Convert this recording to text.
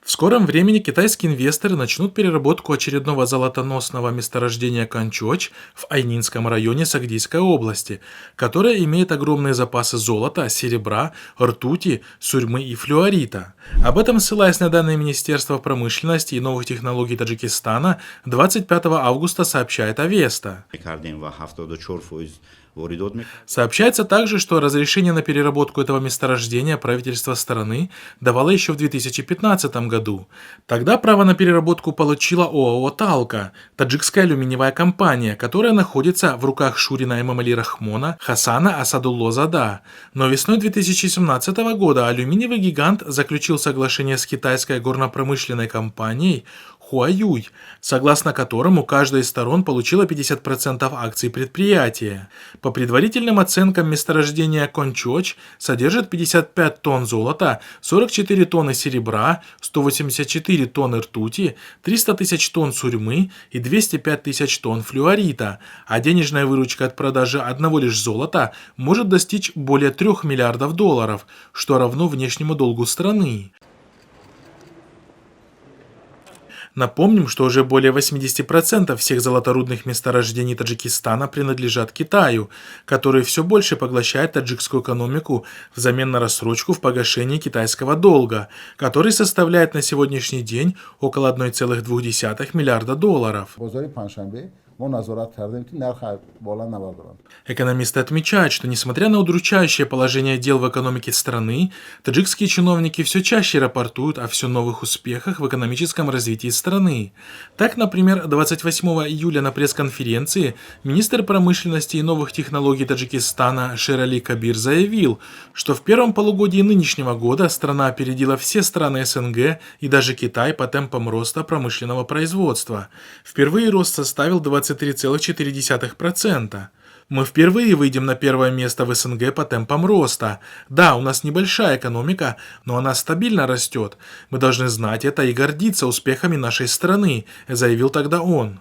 В скором времени китайские инвесторы начнут переработку очередного золотоносного месторождения Канчоч в Айнинском районе Сагдийской области, которое имеет огромные запасы золота, серебра, ртути, сурьмы и флюорита. Об этом, ссылаясь на данные Министерства промышленности и новых технологий Таджикистана, 25 августа сообщает Авеста. Сообщается также, что разрешение на переработку этого месторождения правительство страны давало еще в 2015 году. Тогда право на переработку получила ОАО «Талка», таджикская алюминиевая компания, которая находится в руках Шурина Эмомали Рахмона Хасана Асадулло Зада. Но весной 2017 года алюминиевый гигант заключил соглашение с китайской горно-промышленной компанией Хуаюй, согласно которому каждая из сторон получила 50% акций предприятия. По предварительным оценкам, месторождение Кончоч содержит 55 тонн золота, 44 тонны серебра, 184 тонны ртути, 300 тысяч тонн сурьмы и 205 тысяч тонн флюорита, а денежная выручка от продажи одного лишь золота может достичь более 3 миллиардов долларов, что равно внешнему долгу страны. Напомним, что уже более 80% всех золоторудных месторождений Таджикистана принадлежат Китаю, который все больше поглощает таджикскую экономику взамен на рассрочку в погашении китайского долга, который составляет на сегодняшний день около 1,2 миллиарда долларов. Экономисты отмечают, что несмотря на удручающее положение дел в экономике страны, таджикские чиновники все чаще рапортуют о все новых успехах в экономическом развитии страны. Так, например, 28 июля на пресс-конференции министр промышленности и новых технологий Таджикистана Шерали Кабир заявил, что в первом полугодии нынешнего года страна опередила все страны СНГ и даже Китай по темпам роста промышленного производства. Впервые рост составил 23,4%. Мы впервые выйдем на первое место в СНГ по темпам роста. Да, у нас небольшая экономика, но она стабильно растет. Мы должны знать это и гордиться успехами нашей страны, заявил тогда он.